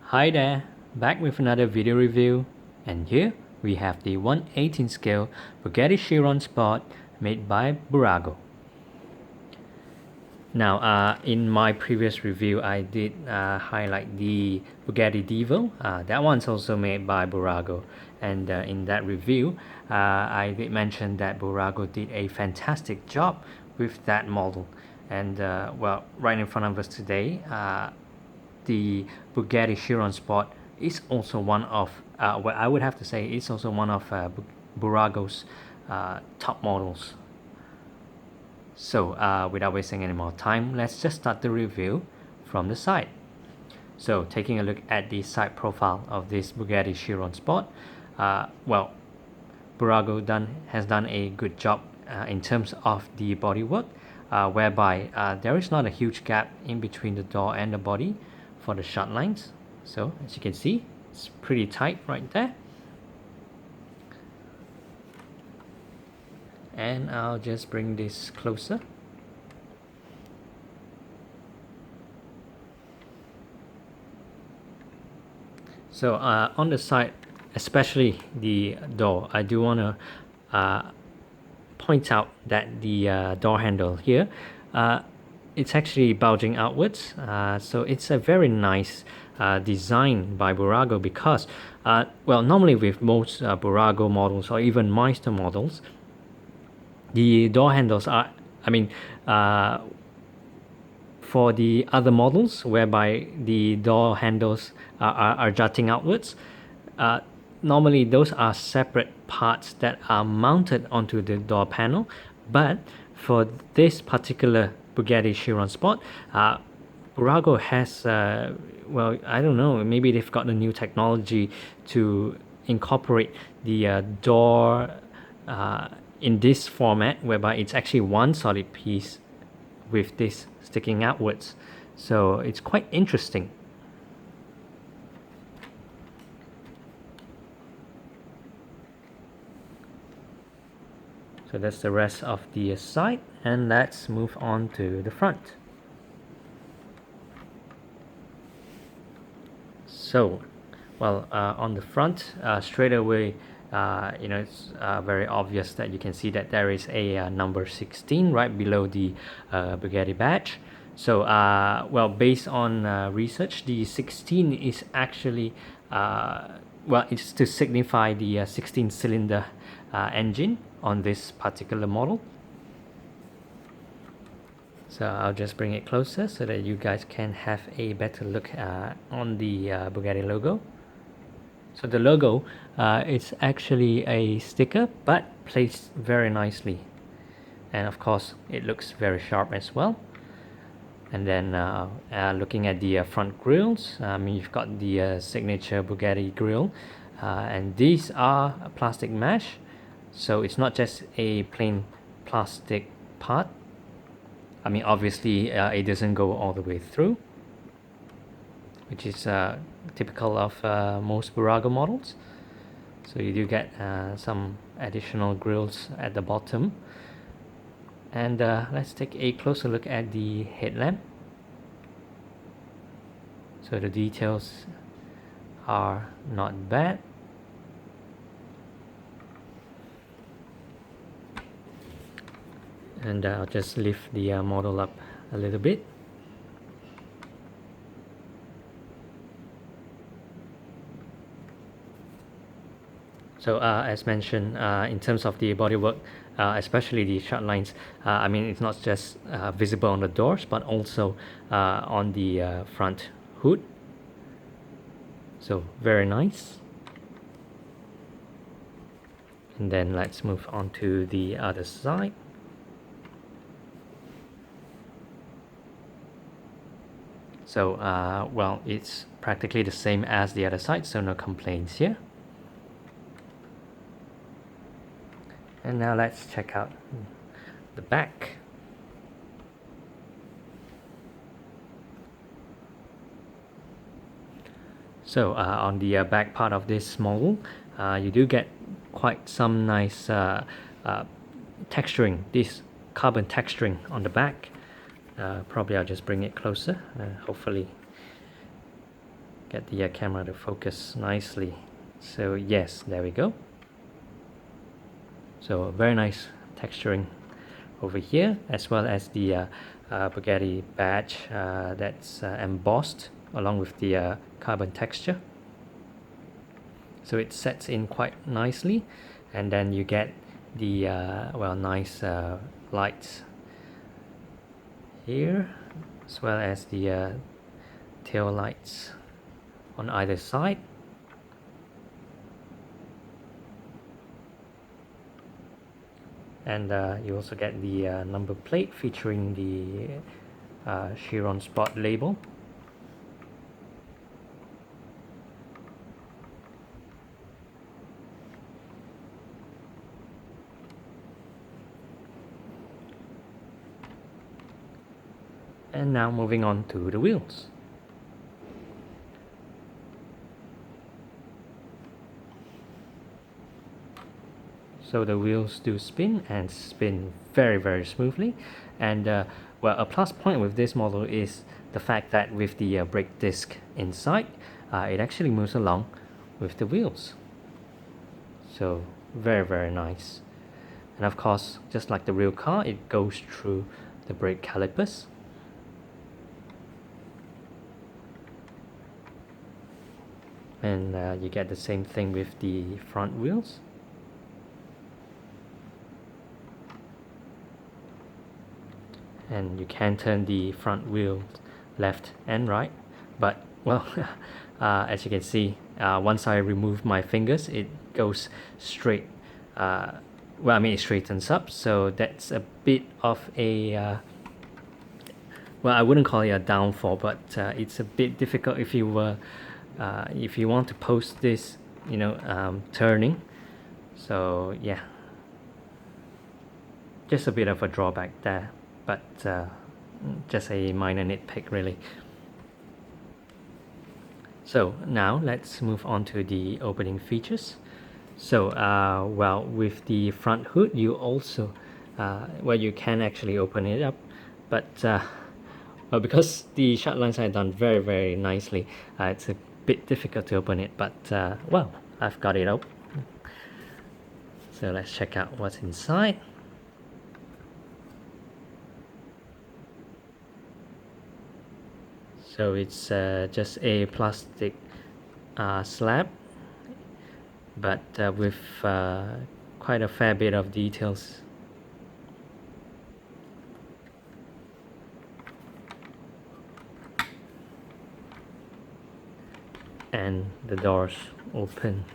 Hi there, back with another video review, and here we have the 1/18 scale Bugatti Chiron Sport made by Bburago. Now, in my previous review, I did highlight the Bugatti Divo. That one's also made by Bburago, and in that review, I did mention that Bburago did a fantastic job with that model. And well, right in front of us today, the Bugatti Chiron Sport is also one of, what I would have to say, is also one of Bburago's top models. So without wasting any more time, let's just start the review from the side. So taking a look at the side profile of this Bugatti Chiron Sport, well, Bburago has done a good job in terms of the bodywork, whereby there is not a huge gap in between the door and the body for the shot lines. So as you can see, it's pretty tight right there. And I'll just bring this closer. So on the side, especially the door, I do want to point out that the door handle here, it's actually bulging outwards. So it's a very nice design by Bburago because, well, normally with most Bburago models or even Meister models, the door handles are, for the other models whereby the door handles are jutting outwards, normally those are separate parts that are mounted onto the door panel. But for this particular Bugatti Chiron Sport, Bburago has, well, I don't know, maybe they've got a new technology to incorporate the door in this format, whereby it's actually one solid piece with this sticking outwards. So it's quite interesting. So that's the rest of the side, and let's move on to the front. So, well, on the front, straight away, it's very obvious that you can see that there is a number 16 right below the Bugatti badge. So, well, based on research, the 16 is actually, well, it's to signify the 16-cylinder engine on this particular model. So I'll just bring it closer so that you guys can have a better look on the Bugatti logo. So the logo is actually a sticker, but placed very nicely, and of course it looks very sharp as well. And then looking at the front grills, you've got the signature Bugatti grill, and these are plastic mesh, so it's not just a plain plastic part. Obviously it doesn't go all the way through, which is typical of most Bburago models. So you do get some additional grills at the bottom. And let's take a closer look at the headlamp. So the details are not bad. And I'll just lift the model up a little bit. So as mentioned, in terms of the bodywork, especially the shut lines, it's not just visible on the doors, but also on the front hood. So very nice. And then let's move on to the other side. So well, it's practically the same as the other side, so no complaints here. And now let's check out the back. So on the back part of this model, you do get quite some nice texturing, this carbon texturing on the back. Probably I'll just bring it closer, hopefully you get the camera to focus nicely. So yes, there we go. So very nice texturing over here, as well as the Bugatti badge that's embossed along with the carbon texture. So it sets in quite nicely, and then you get the nice lights here, as well as the tail lights on either side. And you also get the number plate featuring the Chiron Sport label. And now moving on to the wheels. So the wheels do spin, and spin very smoothly. And well, a plus point with this model is the fact that with the brake disc inside, it actually moves along with the wheels. So very nice. And of course, just like the real car, it goes through the brake calipers. And you get the same thing with the front wheels. And you can turn the front wheels left and right, but well, as you can see, once I remove my fingers, it goes straight. Well, I mean, it straightens up, so that's a bit of a well, I wouldn't call it a downfall, but it's a bit difficult if you want to post this, turning. So yeah, just a bit of a drawback there, but just a minor nitpick really. So now let's move on to the opening features. So well, with the front hood, you also well, you can actually open it up, but well, because the shut lines are done very nicely, it's a bit difficult to open it, but well, I've got it open. So let's check out what's inside. So it's just a plastic slab, but with quite a fair bit of details. And the doors open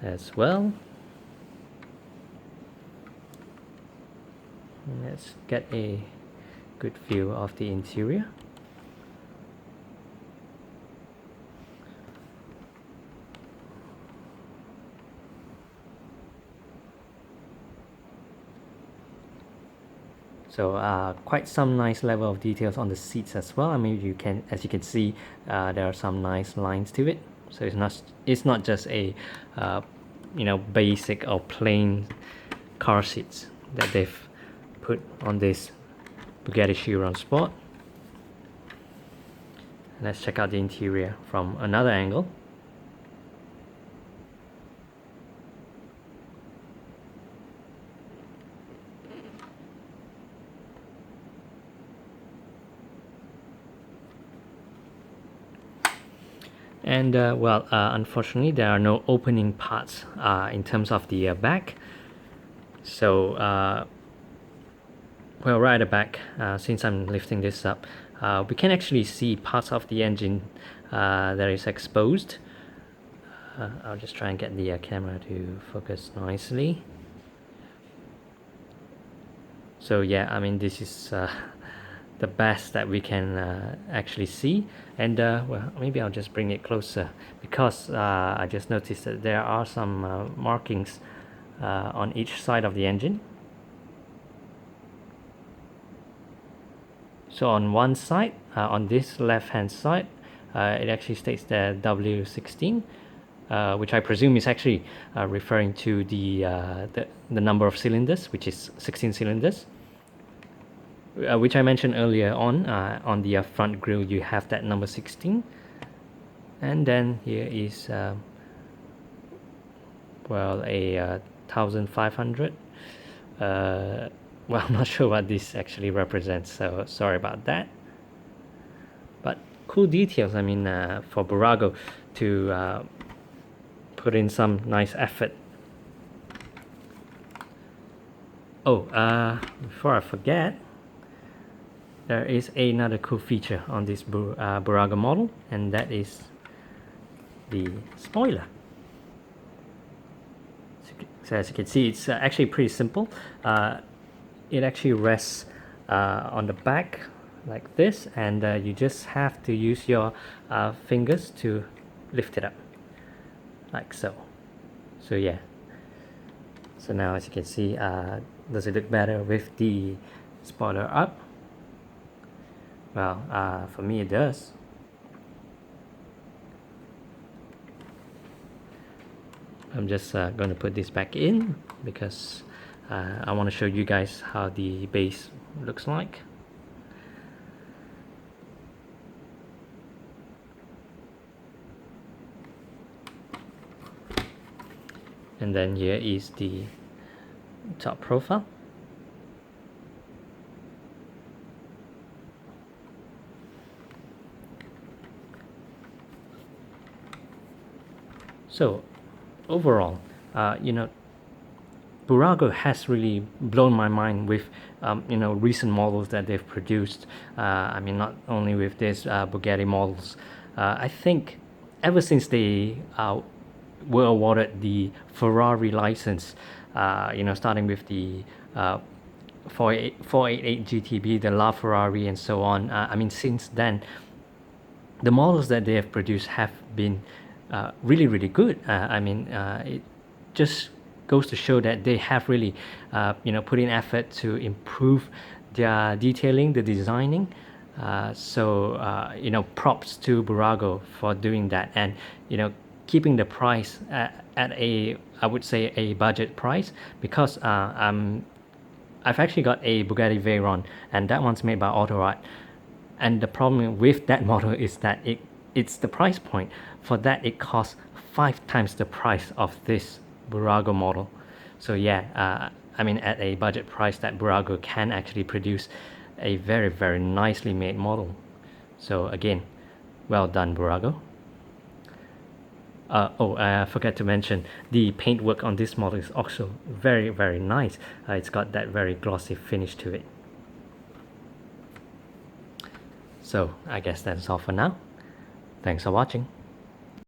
as well. Let's get a good view of the interior. So quite some nice level of details on the seats as well. I mean, as you can see, there are some nice lines to it. So it's not just a basic or plain car seats that they've put on this Bugatti Chiron Sport. Let's check out the interior from another angle. And well, unfortunately, there are no opening parts in terms of the back. So well, right at the back, since I'm lifting this up, we can actually see parts of the engine that is exposed. I'll just try and get the camera to focus nicely. So yeah, I mean, this is the best that we can actually see. And well, maybe I'll just bring it closer, because I just noticed that there are some markings on each side of the engine. So on one side, on this left hand side, it actually states the W16, which I presume is actually referring to the number of cylinders, which is 16 cylinders. Which I mentioned earlier on the front grille, you have that number 16. And then here is well, a 1500. Well, I'm not sure what this actually represents, so sorry about that. But cool details. I mean, for Bburago to put in some nice effort. Oh, before I forget, there is another cool feature on this Bburago model, and that is the spoiler. So as you can see, it's actually pretty simple. It actually rests on the back like this, and you just have to use your fingers to lift it up like so. So yeah, so now as you can see, does it look better with the spoiler up? Well, for me it does. I'm just going to put this back in because I want to show you guys how the base looks like. And then here is the top profile. So overall, Bburago has really blown my mind with recent models that they've produced. I mean, not only with this Bugatti models. I think ever since they were awarded the Ferrari license, starting with the 488 GTB, the LaFerrari, and so on. I mean, since then, the models that they have produced have been really, really good. I mean, it just goes to show that they have really, put in effort to improve their detailing, the designing. Props to Bburago for doing that, and keeping the price at a, I would say, a budget price, because I've actually got a Bugatti Veyron, and that one's made by Autorad. And the problem with that model is that it's the price point. For that, it costs 5 times the price of this Bburago model. So yeah, I mean, at a budget price, that Bburago can actually produce a very, very nicely made model. So again, well done, Bburago. I forgot to mention, the paintwork on this model is also very, very nice. It's got that very glossy finish to it. So I guess that's all for now. Thanks for watching.